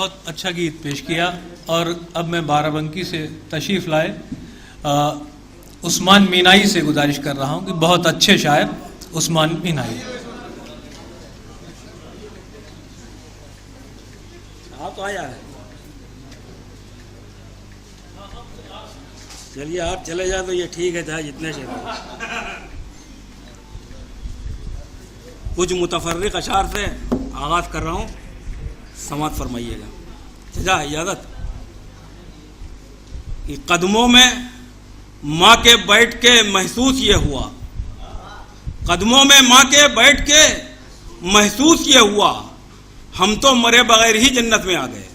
बहुत अच्छा गीत पेश किया। और अब मैं बाराबंकी से तशरीफ़ लाए उस्मान मीनाई से गुजारिश कर रहा हूं कि बहुत अच्छे शायर उस्मान मीनाई। आप तो आया है, चलिए आप चले जाए तो ये ठीक है, चाहे जितने से कुछ मुतफर्रिक अशार से आगाज कर रहा हूँ, समात फरमाइएगा। सजा इजाज़त कि कदमों में माँ के बैठ के महसूस ये हुआ, कदमों में माँ के बैठ के महसूस ये हुआ, हम तो मरे बगैर ही जन्नत में आ गए।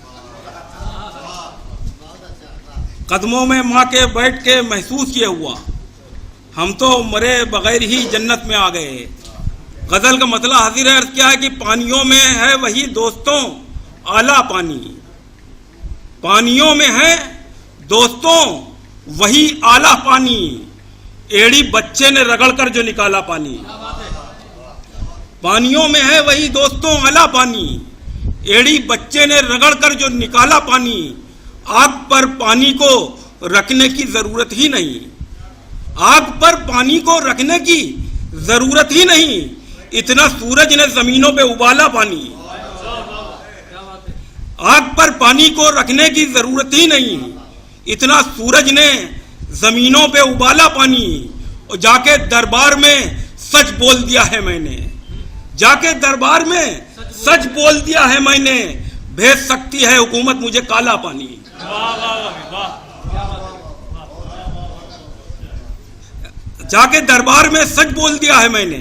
कदमों में माँ के बैठ के महसूस ये हुआ, हम तो मरे बगैर ही जन्नत में आ गए। गजल का मतलब हाजिर अर्थ क्या है कि पानियों में है वही दोस्तों आला पानी, पानियों में है दोस्तों वही आला पानी, एड़ी बच्चे ने रगड़कर जो निकाला पानी। पानियों में है वही दोस्तों आला पानी, एड़ी बच्चे ने रगड़कर जो निकाला पानी। आग पर पानी को रखने की जरूरत ही नहीं, आग पर पानी को रखने की जरूरत ही नहीं, इतना सूरज ने जमीनों पे उबाला पानी। आग पर पानी को रखने की जरूरत ही नहीं, इतना सूरज ने जमीनों पे उबाला पानी। और जाके दरबार में सच बोल दिया है मैंने, जाके दरबार में सच बोल दिया है मैंने, भेज सकती है हुकूमत मुझे काला पानी। जाके दरबार में सच बोल दिया है मैंने,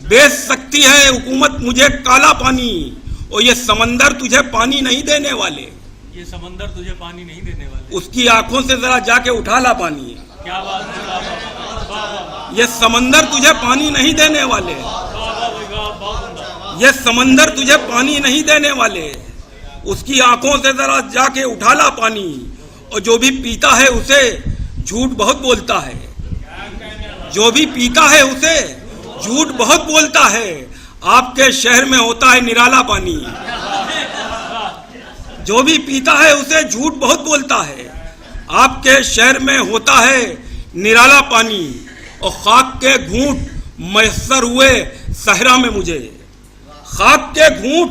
भेज सकती है हुकूमत मुझे काला पानी। और ये समंदर तुझे पानी नहीं देने वाले, ये समंदर तुझे पानी नहीं देने वाले, उसकी आंखों से जरा जाके उठा ला पानी। क्या बात है, ये समंदर तुझे पानी नहीं देने वाले, ये समंदर तुझे पानी नहीं देने वाले, उसकी आंखों से जरा जाके उठा ला पानी। और जो भी पीता है उसे झूठ बहुत बोलता है, जो भी पीता है उसे झूठ बहुत बोलता है। आपके शहर में होता है निराला पानी, जो भी पीता है उसे झूठ बहुत बोलता है। आपके शहर में होता है निराला पानी। और खाक के घूंट मयस्सर हुए सहरा में मुझे, खाक के घूंट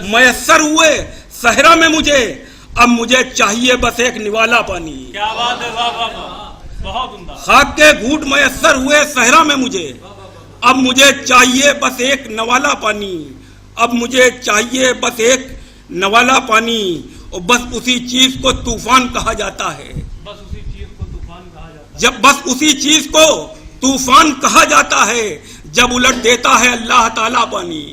मयस्सर हुए सहरा में मुझे, अब मुझे चाहिए बस एक निवाला पानी। क्या बात है, वाह वाह वाह, बहुत उम्दा। खाक के घूंट मयस्सर हुए सहरा में मुझे, अब मुझे चाहिए बस एक नवाला पानी, अब मुझे चाहिए बस एक नवाला पानी। और बस उसी चीज को तूफान कहा जाता है, बस उसी चीज को तूफान कहा जाता है, जब बस उसी चीज को तूफान कहा जाता है, जब उलट देता है अल्लाह ताला पानी,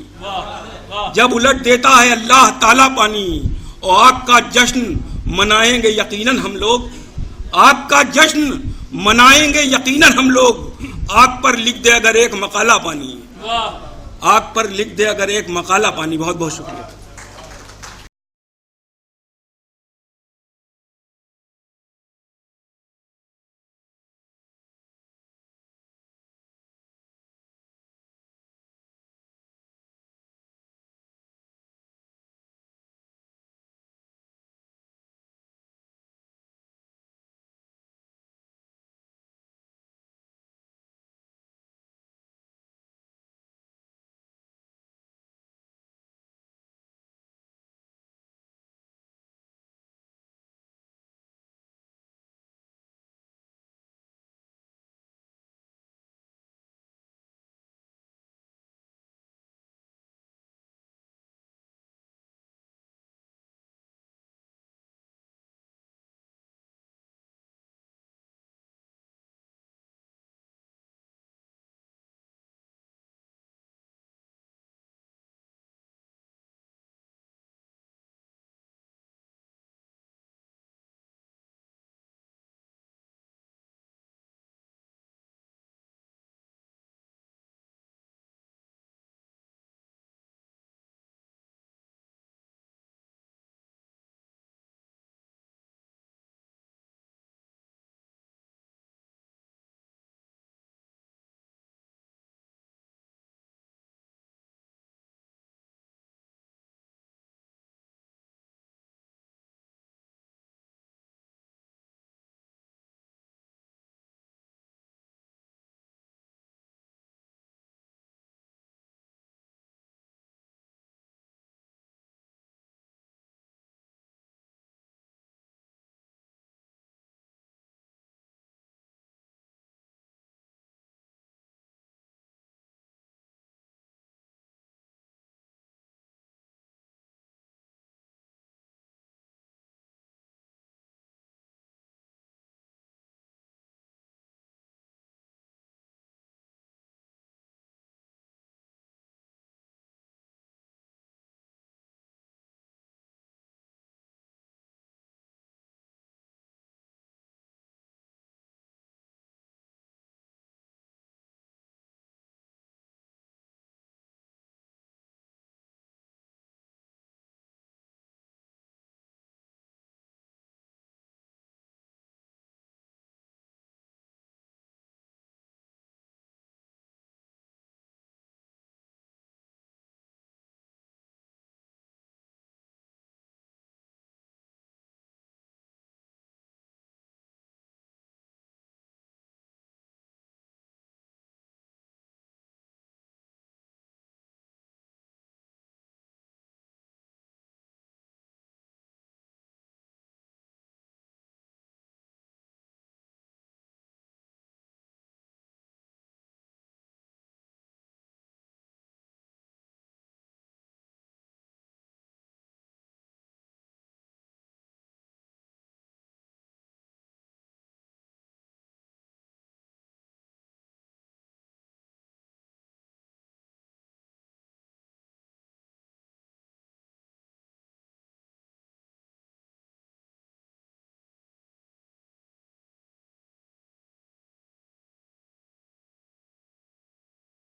जब उलट देता है अल्लाह ताला पानी। और आग का जश्न मनाएंगे यकीनन हम लोग, आग का जश्न मनाएंगे यकीनन हम लोग। आग पर लिख दे अगर एक मकाला पानी, आग पर लिख दे अगर एक मकाला पानी। बहुत बहुत शुक्रिया।